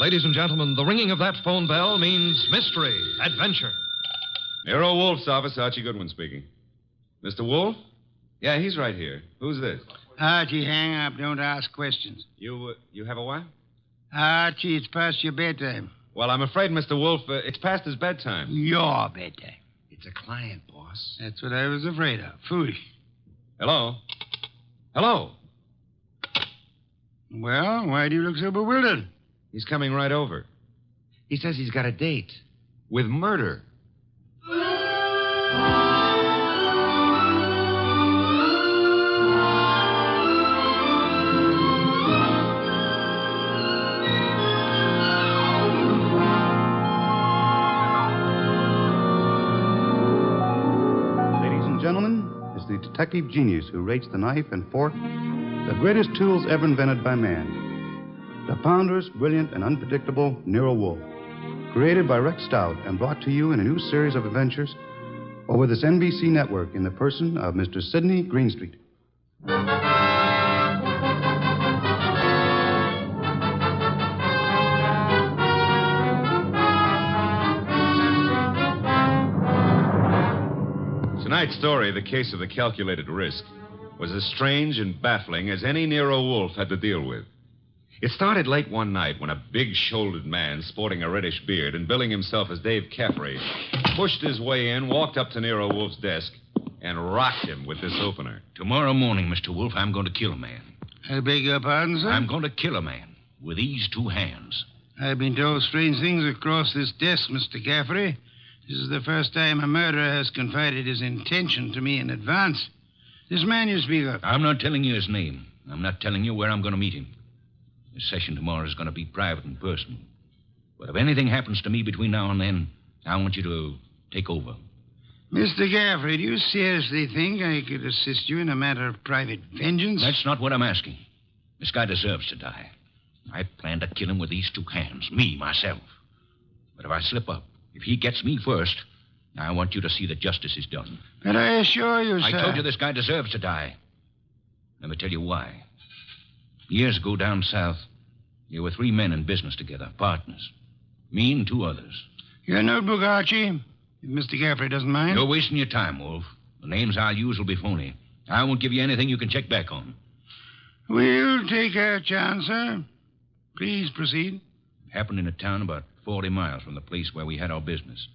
Ladies and gentlemen, the ringing of that phone bell means mystery, adventure. Nero Wolfe's office, Archie Goodwin speaking. Mr. Wolfe? Yeah, he's right here. Who's this? Archie, hang up. Don't ask questions. You have a what? Archie, it's past your bedtime. Well, I'm afraid, Mr. Wolfe, it's past his bedtime. Your bedtime. It's a client, boss. That's what I was afraid of. Foolish. Hello? Hello? Well, why do you look so bewildered? He's coming right over. He says he's got a date with murder. Ladies and gentlemen, it's the detective genius who rates the knife and fork the greatest tools ever invented by man. The ponderous, brilliant, and unpredictable Nero Wolfe. Created by Rex Stout and brought to you in a new series of adventures over this NBC network in the person of Mr. Sydney Greenstreet. Tonight's story, The Case of the Calculated Risk, was as strange and baffling as any Nero Wolfe had to deal with. It started late one night when a big-shouldered man sporting a reddish beard and billing himself as Dave Caffrey pushed his way in, walked up to Nero Wolfe's desk, and rocked him with this opener. Tomorrow morning, Mr. Wolfe, I'm going to kill a man. I beg your pardon, sir? I'm going to kill a man with these two hands. I've been told strange things across this desk, Mr. Caffrey. This is the first time a murderer has confided his intention to me in advance. This man you speak of. I'm not telling you his name. I'm not telling you where I'm going to meet him. This session tomorrow is going to be private and personal. But if anything happens to me between now and then, I want you to take over. Mr. Caffrey, do you seriously think I could assist you in a matter of private vengeance? That's not what I'm asking. This guy deserves to die. I plan to kill him with these two hands, me, myself. But if I slip up, if he gets me first, I want you to see that justice is done. But I assure you, sir... I told you this guy deserves to die. Let me tell you why. Years ago down south, there were three men in business together, partners. Me and two others. Your notebook, Archie, if Mr. Caffrey doesn't mind. You're wasting your time, Wolfe. The names I'll use will be phony. I won't give you anything you can check back on. We'll take our chance, sir. Please proceed. It happened in a town about 40 miles from the place where we had our business.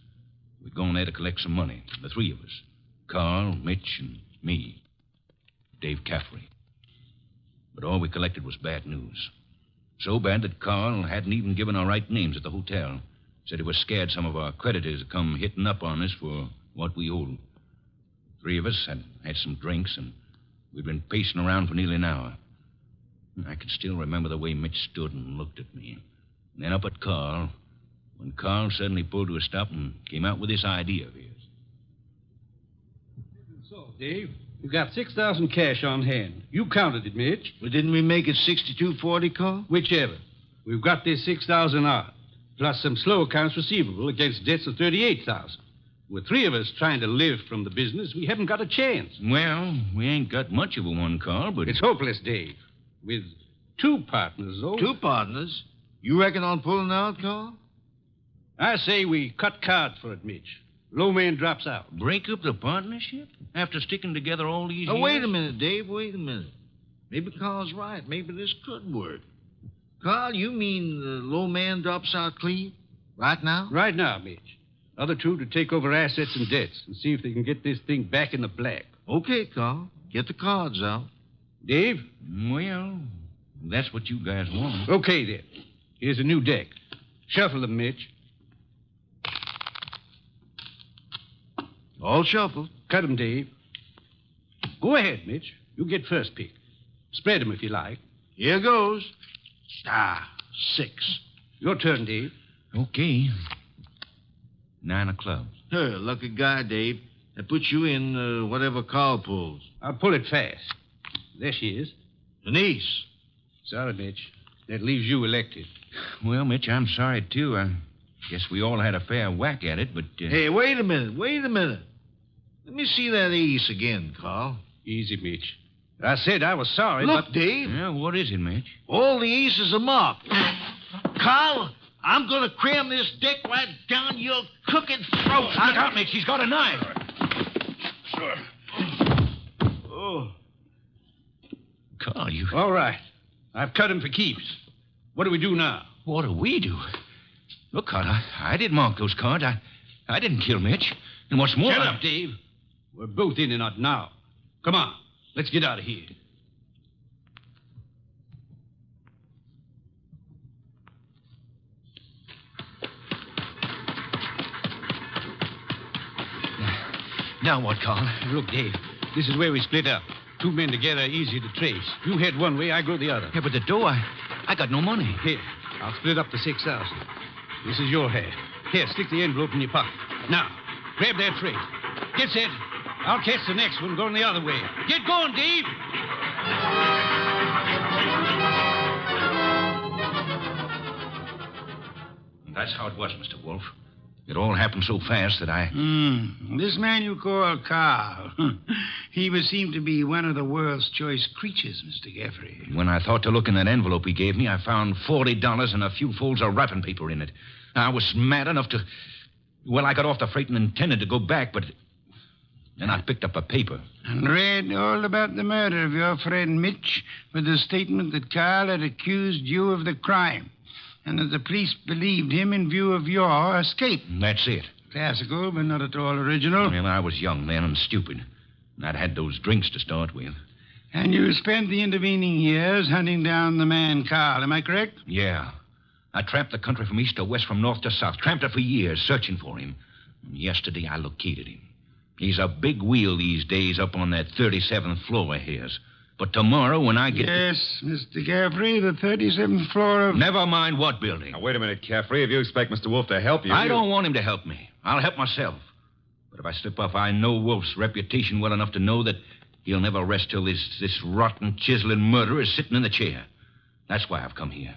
We'd gone there to collect some money, the three of us. Carl, Mitch, and me. Dave Caffrey. But all we collected was bad news. So bad that Carl hadn't even given our right names at the hotel. Said he was scared some of our creditors would come hitting up on us for what we owed. Three of us had some drinks, and we'd been pacing around for nearly an hour. I can still remember the way Mitch stood and looked at me. And then up at Carl, when Carl suddenly pulled to a stop and came out with this idea of his. So, Dave, you got 6,000 cash on hand. You counted it, Mitch. Well, didn't we make it 62.40, Carl? Whichever. We've got this 6,000 odd, plus some slow accounts receivable against debts of 38,000. With three of us trying to live from the business, we haven't got a chance. Well, we ain't got much of a one, Carl, but... It's hopeless, Dave. With two partners, though. Two partners? You reckon on pulling out, Carl? I say we cut cards for it, Mitch. Low man drops out. Break up the partnership? After sticking together all these years? Wait a minute, Dave. Wait a minute. Maybe Carl's right. Maybe this could work. Carl, you mean the low man drops out clean? Right now? Right now, Mitch. Other two to take over assets and debts and see if they can get this thing back in the black. Okay, Carl. Get the cards out. Dave? Well, that's what you guys want. Okay, then. Here's a new deck. Shuffle them, Mitch. All shuffled. Cut them, Dave. Go ahead, Mitch. You get first pick. Spread them if you like. Here goes. 6. Your turn, Dave. Okay. 9 of clubs. Lucky guy, Dave. That puts you in whatever Carl pulls. I'll pull it fast. There she is. Denise. Sorry, Mitch. That leaves you elected. Well, Mitch, I'm sorry, too. I guess we all had a fair whack at it, but... Hey, wait a minute. Let me see that ace again, Carl. Easy, Mitch. I said I was sorry, Look, but... Dave. Yeah, what is it, Mitch? All the aces are marked. Carl, I'm going to cram this dick right down your crooked throat. Look out, Mitch. He's got a knife. Sure. Oh. Carl, you... All right. I've cut him for keeps. What do we do now? What do we do? Look, Carl, I didn't mark those cards. I didn't kill Mitch. And what's more... Shut up, Dave. We're both in and out now. Come on. Let's get out of here. Now what, Carl? Look, Dave, this is where we split up. Two men together, easy to trace. You head one way, I go the other. Yeah, but the dough, I got no money. Here, I'll split up the 6,000. This is your half. Here, stick the envelope in your pocket. Now, grab that freight. Get set. I'll catch the next one going the other way. Get going, Dave! That's how it was, Mr. Wolfe. It all happened so fast that I... This man you call Carl, he would seem to be one of the world's choice creatures, Mr. Gaffrey. When I thought to look in that envelope he gave me, I found $40 and a few folds of wrapping paper in it. I was mad enough to... Well, I got off the freight and intended to go back, but... Then I picked up a paper. And read all about the murder of your friend Mitch with the statement that Carl had accused you of the crime and that the police believed him in view of your escape. That's it. Classical, but not at all original. Well, I was young then and stupid. And I'd had those drinks to start with. And you spent the intervening years hunting down the man Carl, am I correct? Yeah. I tramped the country from east to west, from north to south. Tramped it for years, searching for him. And yesterday I located him. He's a big wheel these days up on that 37th floor of his. But tomorrow when I get... Yes, Mr. Gaffrey, the 37th floor of... Never mind what building. Now, wait a minute, Caffrey. If you expect Mr. Wolfe to help you... I don't want him to help me. I'll help myself. But if I slip up, I know Wolfe's reputation well enough to know that he'll never rest till this rotten, chiseling murderer is sitting in the chair. That's why I've come here.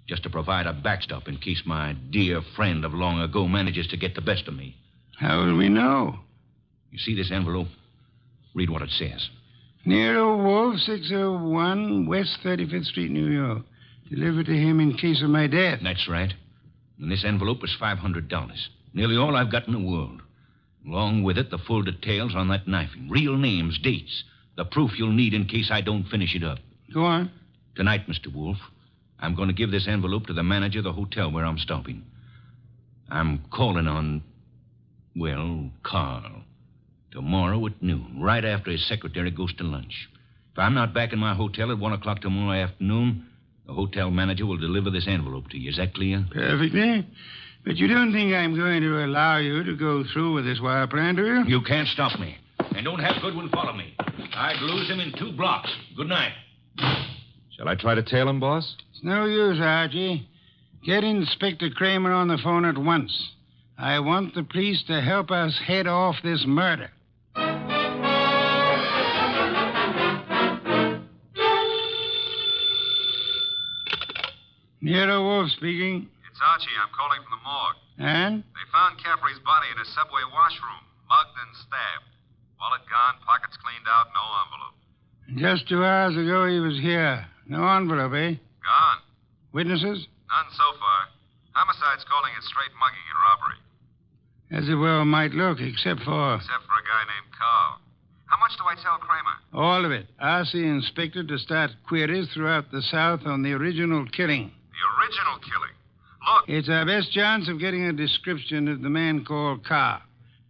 Just to provide a backstop in case my dear friend of long ago manages to get the best of me. How will we know? You see this envelope? Read what it says. Nero Wolfe, 601 West 35th Street, New York. Delivered to him in case of my death. That's right. And this envelope is $500. Nearly all I've got in the world. Along with it, the full details on that knifing. Real names, dates. The proof you'll need in case I don't finish it up. Go on. Tonight, Mr. Wolfe, I'm going to give this envelope to the manager of the hotel where I'm stopping. I'm calling on, well, Carl. Tomorrow at noon, right after his secretary goes to lunch. If I'm not back in my hotel at 1 o'clock tomorrow afternoon, the hotel manager will deliver this envelope to you. Is that clear? Perfectly. But you don't think I'm going to allow you to go through with this wire plan, do you? You can't stop me. And don't have Goodwin follow me. I'd lose him in 2 blocks. Good night. Shall I try to tail him, boss? It's no use, Archie. Get Inspector Kramer on the phone at once. I want the police to help us head off this murder. Nero Wolfe speaking. It's Archie. I'm calling from the morgue. And? They found Caffrey's body in a subway washroom, mugged and stabbed. Wallet gone, pockets cleaned out, no envelope. Just 2 hours ago he was here. No envelope, eh? Gone. Witnesses? None so far. Homicide's calling it straight mugging and robbery. As it well might look, except for Except for a guy named Carl. How much do I tell Kramer? all of it. Ask the inspector to start queries throughout the South on the original killing. The original killing. Look. It's our best chance of getting a description of the man called Carr,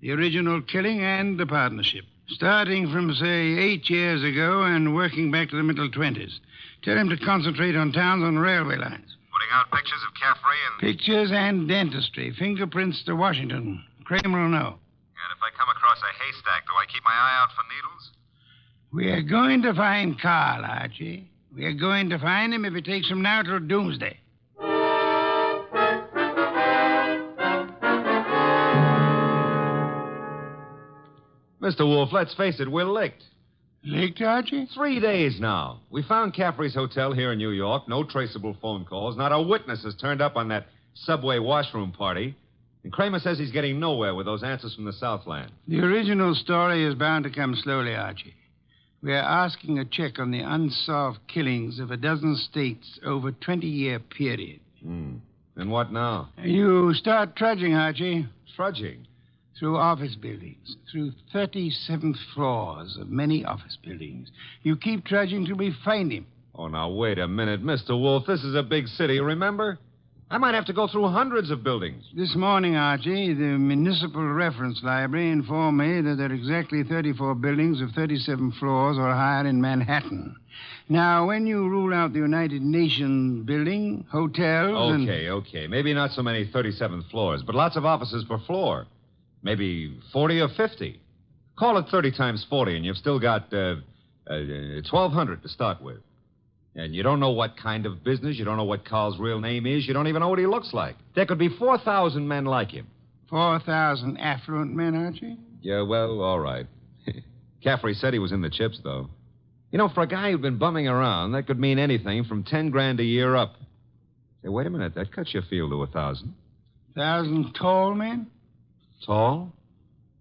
the original killing and the partnership. Starting from, say, 8 years ago and working back to the middle 20s. Tell him to concentrate on towns on railway lines. Putting out pictures of Caffrey and... Pictures and dentistry. Fingerprints to Washington. Kramer will know. And if I come across a haystack, do I keep my eye out for needles? We are going to find Carl, Archie. We are going to find him if it takes from now till doomsday. Mr. Wolfe, let's face it, we're licked. Licked, Archie? 3 days now. We found Caffrey's hotel here in New York. No traceable phone calls. Not a witness has turned up on that subway washroom party. And Kramer says he's getting nowhere with those answers from the Southland. The original story is bound to come slowly, Archie. We are asking a check on the unsolved killings of a dozen states over a 20-year period. And what now? You start trudging, Archie. Trudging. Through office buildings, through 37th floors of many office buildings. You keep trudging till we find him. Oh, now, wait a minute. Mr. Wolfe, this is a big city, remember? I might have to go through hundreds of buildings. This morning, Archie, the Municipal Reference Library informed me that there are exactly 34 buildings of 37 floors or higher in Manhattan. Now, when you rule out the United Nations building, hotels, Okay. Maybe not so many 37th floors, but lots of offices per floor. Maybe 40 or 50. Call it 30 times 40, and you've still got 1,200 to start with. And you don't know what kind of business. You don't know what Carl's real name is. You don't even know what he looks like. There could be 4,000 men like him. 4,000 affluent men, Archie? Yeah, well, all right. Caffrey said he was in the chips, though. You know, for a guy who'd been bumming around, that could mean anything from 10 grand a year up. Hey, wait a minute. That cuts your field to 1,000. 1,000 tall men? Tall?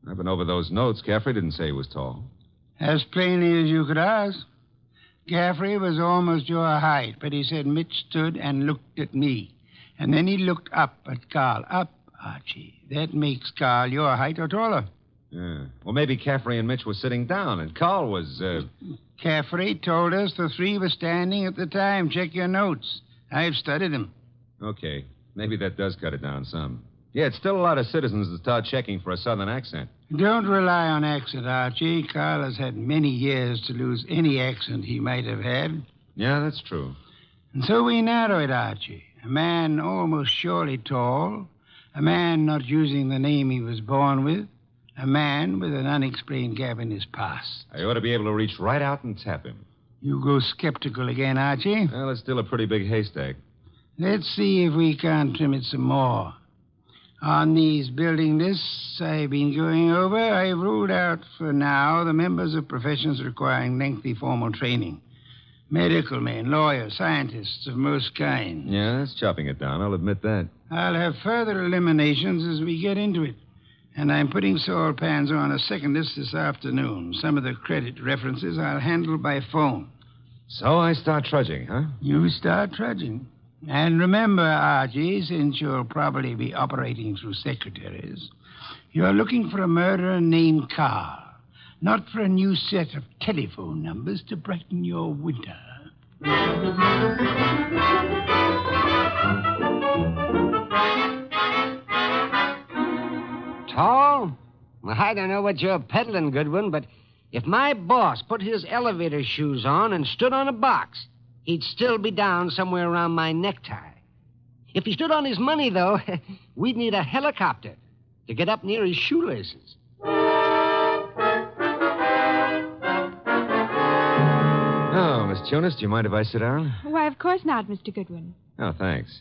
I've been over those notes. Caffrey didn't say he was tall. As plainly as you could ask. Caffrey was almost your height, but he said Mitch stood and looked at me. And then he looked up at Carl. Up, Archie. That makes Carl your height or taller. Yeah. Well, maybe Caffrey and Mitch were sitting down, and Carl was, Caffrey told us the three were standing at the time. Check your notes. I've studied them. Okay. Maybe that does cut it down some. Yeah, it's still a lot of citizens that start checking for a southern accent. Don't rely on accent, Archie. Carl has had many years to lose any accent he might have had. Yeah, that's true. And so we narrow it, Archie. A man almost surely tall. A man not using the name he was born with. A man with an unexplained gap in his past. I ought to be able to reach right out and tap him. You go skeptical again, Archie. Well, it's still a pretty big haystack. Let's see if we can't trim it some more. On these building lists I've been going over, I've ruled out for now the members of professions requiring lengthy formal training. Medical men, lawyers, scientists of most kinds. Yeah, that's chopping it down, I'll admit that. I'll have further eliminations as we get into it. And I'm putting Saul Pans on a second list this afternoon. Some of the credit references I'll handle by phone. So I start trudging, huh? You start trudging. And remember, Archie, since you'll probably be operating through secretaries, you're looking for a murderer named Carl, not for a new set of telephone numbers to brighten your winter. Tall? Well, I don't know what you're peddling, Goodwin, but if my boss put his elevator shoes on and stood on a box, he'd still be down somewhere around my necktie. If he stood on his money, though, we'd need a helicopter to get up near his shoelaces. Oh, Miss Jonas, do you mind if I sit down? Why, of course not, Mr. Goodwin. Oh, thanks.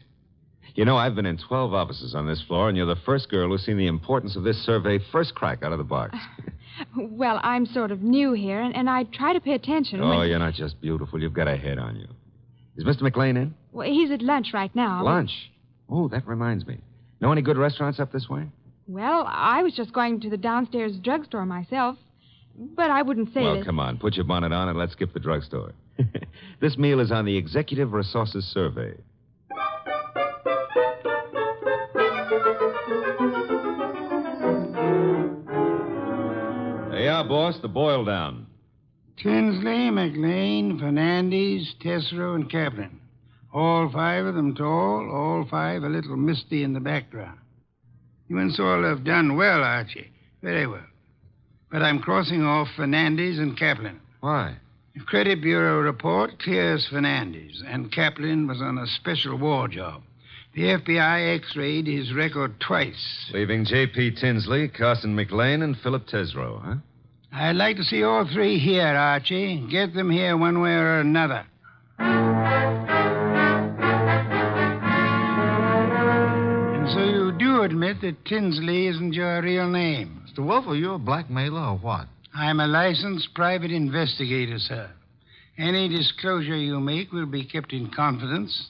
You know, I've been in 12 offices on this floor, and you're the first girl who's seen the importance of this survey first crack out of the box. Well, I'm sort of new here, and I try to pay attention. Oh, you're not just beautiful. You've got a head on you. Is Mr. McLean in? Well, he's at lunch right now. Lunch? Oh, that reminds me. Know any good restaurants up this way? Well, I was just going to the downstairs drugstore myself, but I wouldn't say Well, that... come on. Put your bonnet on and let's skip the drugstore. This meal is on the Executive Resources Survey. There you are, boss. The boil down. Tinsley, McLean, Fernandez, Tesreau, and Kaplan. All five of them tall, all five a little misty in the background. You and Saul have done well, Archie. Very well. But I'm crossing off Fernandez and Kaplan. Why? The Credit Bureau report clears Fernandez, and Kaplan was on a special war job. The FBI x-rayed his record twice. Leaving J.P. Tinsley, Carson McLean, and Philip Tesreau, huh? I'd like to see all three here, Archie. Get them here one way or another. And so you do admit that Tinsley isn't your real name. Mr. Wolfe, are you a blackmailer or what? I'm a licensed private investigator, sir. Any disclosure you make will be kept in confidence,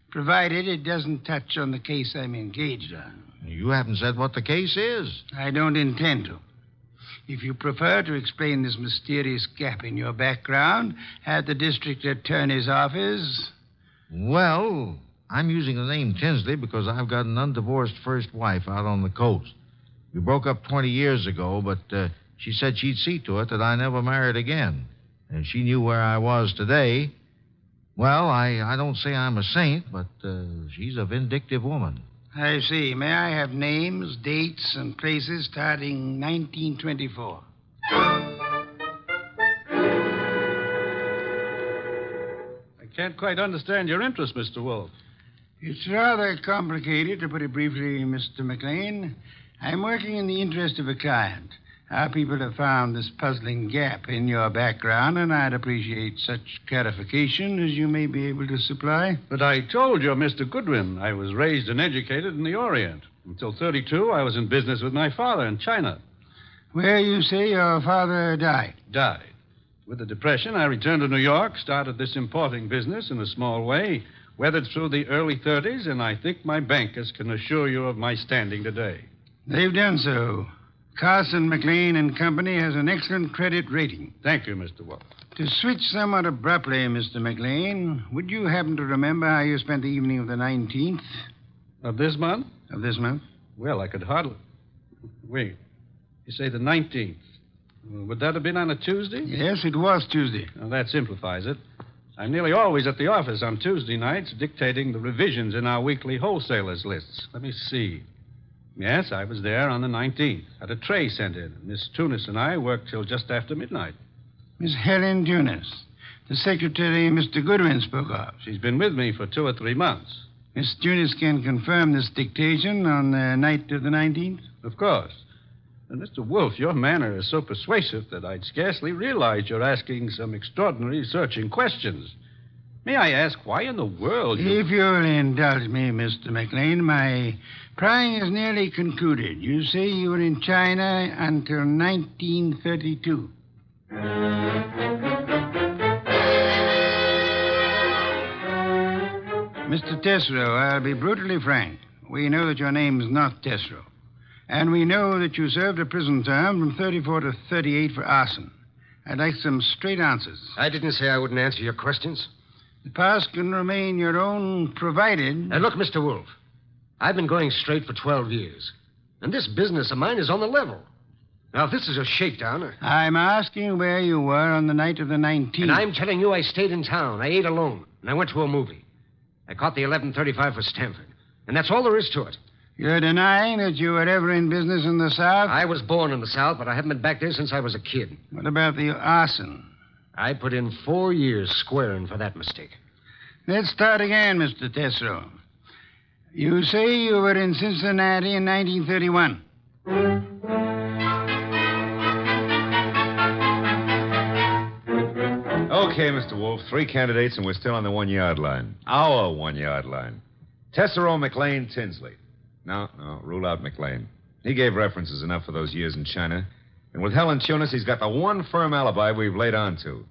provided it doesn't touch on the case I'm engaged on. You haven't said what the case is. I don't intend to. If you prefer to explain this mysterious gap in your background at the district attorney's office... Well, I'm using the name Tinsley because I've got an undivorced first wife out on the coast. We broke up 20 years ago, but she said she'd see to it that I never married again. And she knew where I was today. Well, I don't say I'm a saint, but she's a vindictive woman. I see. May I have names, dates, and places starting 1924? I can't quite understand your interest, Mr. Wolfe. It's rather complicated, to put it briefly, Mr. McLean. I'm working in the interest of a client. Our people have found this puzzling gap in your background, and I'd appreciate such clarification as you may be able to supply. But I told you, Mr. Goodwin, I was raised and educated in the Orient. Until 32, I was in business with my father in China. Where you say your father died? Died. With the Depression, I returned to New York, started this importing business in a small way, weathered through the early 30s, and I think my bankers can assure you of my standing today. They've done so. Carson, McLean and Company has an excellent credit rating. Thank you, Mr. Wolfe. To switch somewhat abruptly, Mr. McLean, would you happen to remember how you spent the evening of the 19th? Of this month? Of this month? Well, I could hardly... Wait. You say the 19th. Would that have been on a Tuesday? Yes, it was Tuesday. Well, that simplifies it. I'm nearly always at the office on Tuesday nights dictating the revisions in our weekly wholesalers' lists. Let me see. Yes, I was there on the 19th. Had a tray sent in. Miss Tunis and I worked till just after midnight. Miss Helen Tunis, the secretary Mr. Goodwin spoke of. She's been with me for 2 or 3 months. Miss Tunis can confirm this dictation on the night of the 19th? Of course. And Mr. Wolfe, your manner is so persuasive that I'd scarcely realize you're asking some extraordinary searching questions. May I ask why in the world you... If you'll indulge me, Mr. McLean, my prying is nearly concluded. You say you were in China until 1932. Mr. Tesreau, I'll be brutally frank. We know that your name's not Tesreau. And we know that you served a prison term from 34 to 38 for arson. I'd like some straight answers. I didn't say I wouldn't answer your questions. The past can remain your own, provided... Now, look, Mr. Wolfe, I've been going straight for 12 years. And this business of mine is on the level. Now, if this is a shakedown... I'm asking where you were on the night of the 19th. And I'm telling you I stayed in town. I ate alone. And I went to a movie. I caught the 11:35 for Stanford. And that's all there is to it. You're denying that you were ever in business in the South? I was born in the South, but I haven't been back there since I was a kid. What about the arson? I put in 4 years squaring for that mistake. Let's start again, Mr. Tesreau. You say you were in Cincinnati in 1931. Okay, Mr. Wolfe, 3 candidates, and we're still on the 1-yard line. Our 1-yard line. Tesreau, McLean, Tinsley. No, rule out McLean. He gave references enough for those years in China. And with Helen Tunis, he's got the one firm alibi we've laid on to.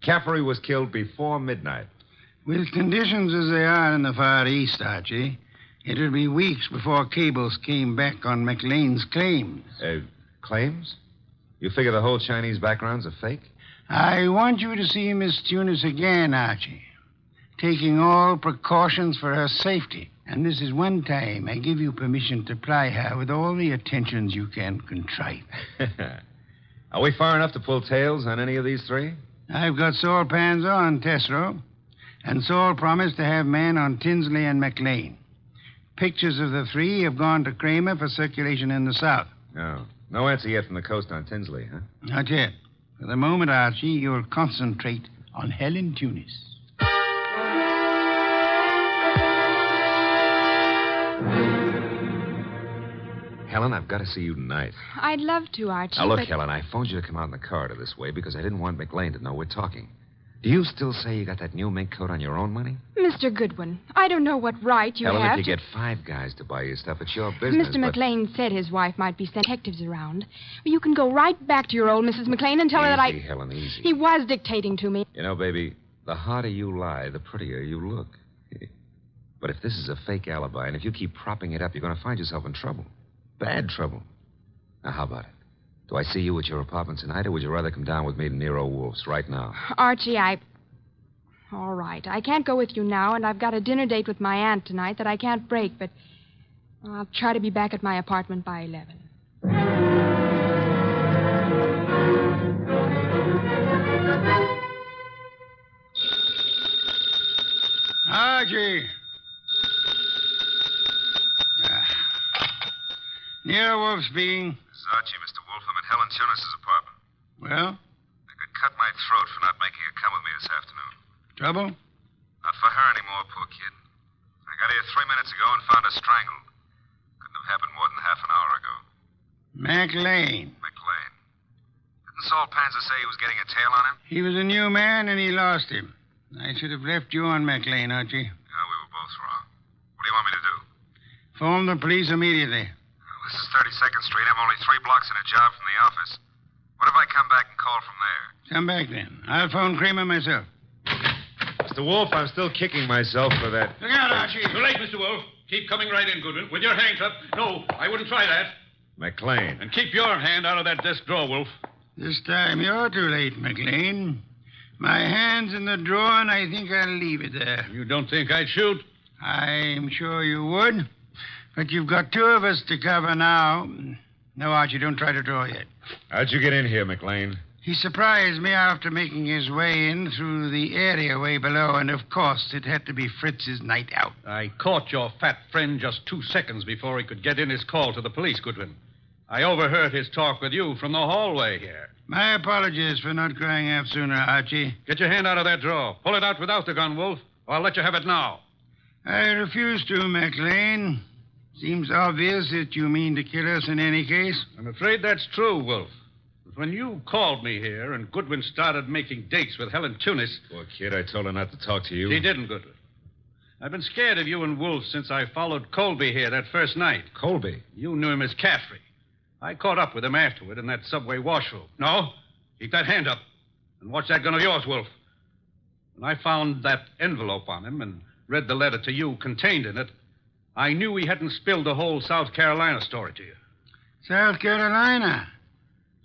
Caffrey was killed before midnight. With conditions as they are in the Far East, Archie, it'll be weeks before cables came back on McLean's claims. Claims? You figure the whole Chinese background's a fake? I want you to see Miss Tunis again, Archie, taking all precautions for her safety. And this is one time I give you permission to ply her with all the attentions you can contrive. Are we far enough to pull tails on any of these 3? I've got Saul pans on Tesreau. And Saul promised to have men on Tinsley and McLean. Pictures of the 3 have gone to Kramer for circulation in the South. Oh. No answer yet from the coast on Tinsley, huh? Not yet. For the moment, Archie, you'll concentrate on Helen Tunis. Helen, I've got to see you tonight. I'd love to, Archie. Now, look, but... Helen, I phoned you to come out in the corridor this way because I didn't want McLean to know we're talking. Do you still say you got that new mink coat on your own money? Mr. Goodwin, I don't know what right you Helen, have if you get 5 guys to buy you stuff, it's your business. Mr. McLean said his wife might be sending detectives around. You can go right back to your old Mrs. McLean and tell her that I... Easy, Helen, easy. He was dictating to me. You know, baby, the harder you lie, the prettier you look. But if this is a fake alibi, and if you keep propping it up, you're going to find yourself in trouble. Bad trouble. Now, how about it? Do I see you at your apartment tonight, or would you rather come down with me to Nero Wolfe's right now? Archie, All right. I can't go with you now, and I've got a dinner date with my aunt tonight that I can't break, but I'll try to be back at my apartment by 11. Archie. Nero Wolfe speaking. This is Archie, Mr. Wolfe. I'm at Helen Tunis's apartment. Well, I could cut my throat for not making her come with me this afternoon. trouble? Not for her anymore, poor kid. I got here 3 minutes ago and found her strangled. Couldn't have happened more than half an hour ago. McLean. McLean. Didn't Saul Panzer say he was getting a tail on him? He was a new man, and he lost him. I should have left you on McLean, Archie. No, we were both wrong. What do you want me to do? Phone the police immediately. Well, this is 32nd Street. I'm only 3 blocks in a job from the office. What if I come back and call from there? Come back then. I'll phone Kramer myself. Mr. Wolfe, I'm still kicking myself for that. Look out, Archie. Too late, Mr. Wolfe. Keep coming right in, Goodwin, with your hands up. No, I wouldn't try that. McLean. And keep your hand out of that desk drawer, Wolfe. This time you're too late, McLean. My hand's in the drawer, and I think I'll leave it there. You don't think I'd shoot? I'm sure you would. But you've got 2 of us to cover now. No, Archie, don't try to draw yet. How'd you get in here, McLean? He surprised me after making his way in through the area way below, and of course it had to be Fritz's night out. I caught your fat friend just 2 seconds before he could get in his call to the police, Goodwin. I overheard his talk with you from the hallway here. My apologies for not crying out sooner, Archie. Get your hand out of that drawer. Pull it out without the gun, Wolfe, or I'll let you have it now. I refuse to, McLean. Seems obvious that you mean to kill us in any case. I'm afraid that's true, Wolfe. But when you called me here and Goodwin started making dates with Helen Tunis... Poor kid, I told her not to talk to you. She didn't, Goodwin. I've been scared of you and Wolfe since I followed Colby here that first night. Colby? You knew him as Caffrey. I caught up with him afterward in that subway washroom. No, keep that hand up and watch that gun of yours, Wolfe. When I found that envelope on him and read the letter to you contained in it, I knew he hadn't spilled the whole South Carolina story to you. South Carolina?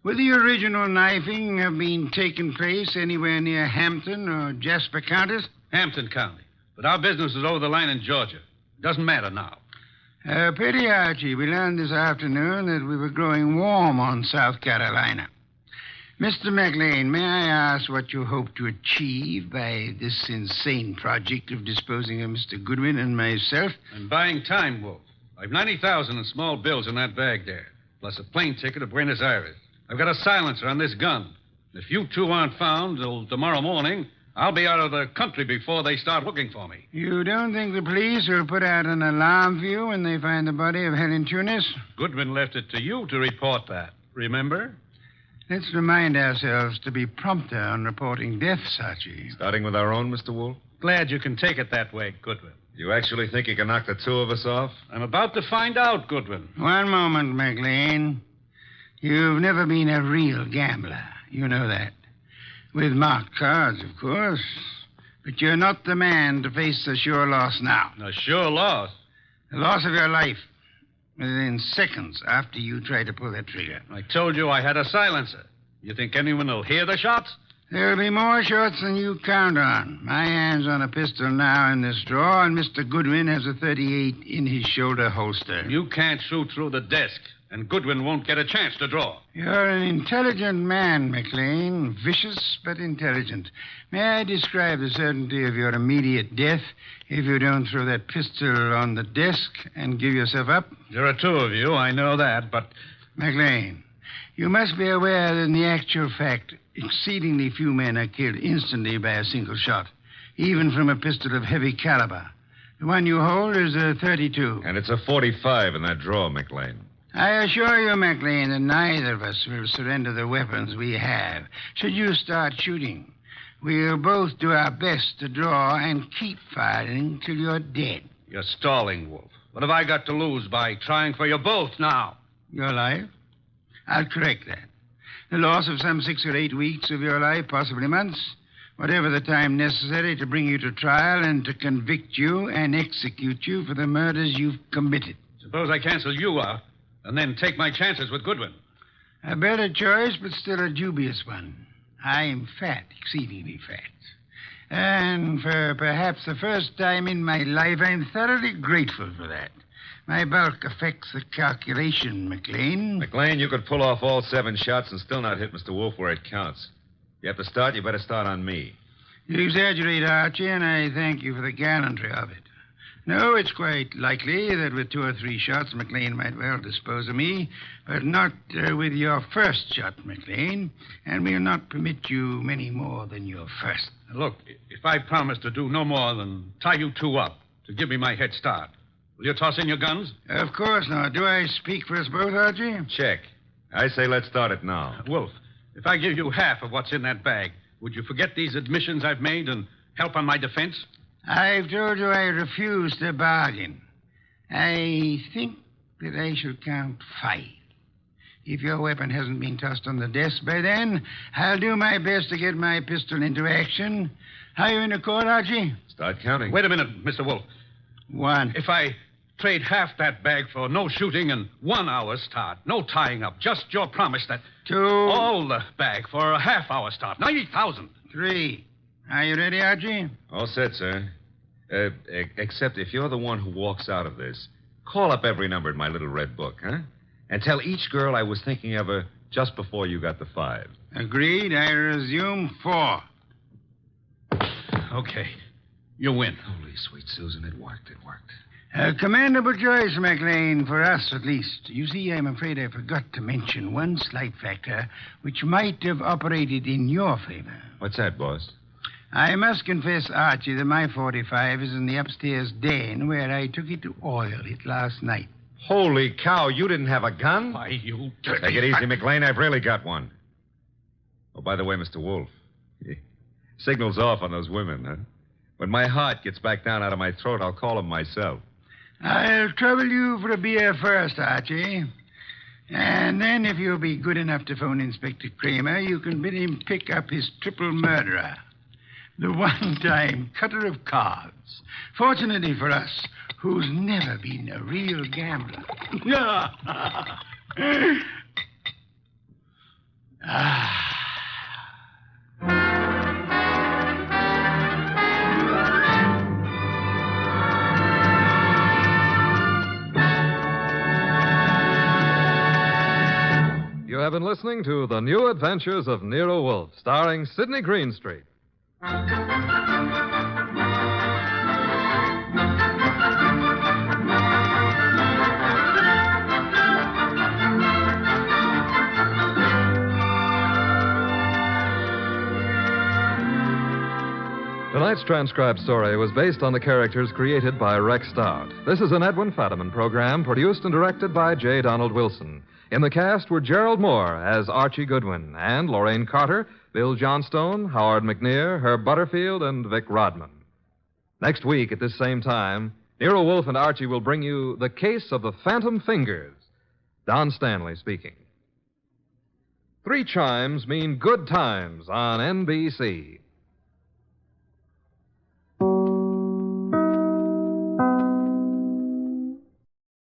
Would the original knifing have been taken place anywhere near Hampton or Jasper counties? Hampton County. But our business is over the line in Georgia. Doesn't matter now. Pity, Archie. We learned this afternoon that we were growing warm on South Carolina. Mr. McLean, may I ask what you hope to achieve by this insane project of disposing of Mr. Goodwin and myself? I'm buying time, Wolfe. I've $90,000 in small bills in that bag there, plus a plane ticket to Buenos Aires. I've got a silencer on this gun. If you 2 aren't found till tomorrow morning, I'll be out of the country before they start looking for me. You don't think the police will put out an alarm for you when they find the body of Helen Tunis? Goodwin left it to you to report that. Remember? Let's remind ourselves to be prompter on reporting deaths, Archie. Starting with our own, Mr. Wolfe? Glad you can take it that way, Goodwin. You actually think you can knock the 2 of us off? I'm about to find out, Goodwin. One moment, McLean. You've never been a real gambler. You know that. With marked cards, of course. But you're not the man to face a sure loss now. A sure loss? The loss of your life. Within seconds after you try to pull that trigger. I told you I had a silencer. You think anyone will hear the shots? There'll be more shots than you count on. My hand's on a pistol now in this drawer, and Mr. Goodwin has a .38 in his shoulder holster. You can't shoot through the desk, and Goodwin won't get a chance to draw. You're an intelligent man, McLean. Vicious, but intelligent. May I describe the certainty of your immediate death if you don't throw that pistol on the desk and give yourself up? There are 2 of you, I know that, but... McLean, you must be aware that in the actual fact, exceedingly few men are killed instantly by a single shot, even from a pistol of heavy caliber. The one you hold is a .32. And it's a .45 in that drawer, McLean. I assure you, McLean, that neither of us will surrender the weapons we have. Should you start shooting, we'll both do our best to draw and keep firing till you're dead. You're stalling, Wolfe. What have I got to lose by trying for you both now? Your life? I'll correct that. The loss of some 6 or 8 weeks of your life, possibly months. Whatever the time necessary to bring you to trial and to convict you and execute you for the murders you've committed. Suppose I cancel you out and then take my chances with Goodwin. A better choice, but still a dubious one. I'm fat, exceedingly fat. And for perhaps the first time in my life, I'm thoroughly grateful for that. My bulk affects the calculation, McLean. McLean, you could pull off all 7 shots and still not hit Mr. Wolfe where it counts. You have to start, you better start on me. You exaggerate, Archie, and I thank you for the gallantry of it. No, it's quite likely that with 2 or 3 shots, McLean might well dispose of me, but not with your first shot, McLean, and we'll not permit you many more than your first. Look, if I promise to do no more than tie you 2 up to give me my head start, will you toss in your guns? Of course not. Do I speak for us both, Archie? Check. I say let's start it now. Wolfe, if I give you half of what's in that bag, would you forget these admissions I've made and help on my defense? I've told you I refuse to bargain. I think that I shall count 5. If your weapon hasn't been tossed on the desk by then, I'll do my best to get my pistol into action. Are you in accord, Archie? Start counting. Wait a minute, Mr. Wolfe. 1. If I trade half that bag for no shooting and 1 hour's start, no tying up, just your promise that... 2. All the bag for a half-hour start, 90,000. 3. Are you ready, Archie? All set, sir. Except if you're the one who walks out of this, call up every number in my little red book, huh? And tell each girl I was thinking of her just before you got the 5. Agreed. I resume 4. Okay. You win. Holy sweet Susan, it worked. A commendable choice, McLean, for us at least. You see, I'm afraid I forgot to mention one slight factor which might have operated in your favor. What's that, boss? I must confess, Archie, that my 45 is in the upstairs den where I took it to oil it last night. Holy cow, you didn't have a gun? Why, you... Take it easy, McLean. I've really got one. Oh, by the way, Mr. Wolfe, signal's off on those women, huh? When my heart gets back down out of my throat, I'll call them myself. I'll trouble you for a beer first, Archie. And then, if you'll be good enough to phone Inspector Kramer, you can bid him pick up his triple murderer. The one-time cutter of cards. Fortunately for us, who's never been a real gambler. You have been listening to The New Adventures of Nero Wolfe, starring Sydney Greenstreet. Tonight's transcribed story was based on the characters created by Rex Stout. This is an Edwin Fadiman program produced and directed by J. Donald Wilson. In the cast were Gerald Moore as Archie Goodwin and Lorraine Carter, Bill Johnstone, Howard McNear, Herb Butterfield, and Vic Rodman. Next week at this same time, Nero Wolfe and Archie will bring you The Case of the Phantom Fingers. Don Stanley speaking. 3 chimes mean good times on NBC.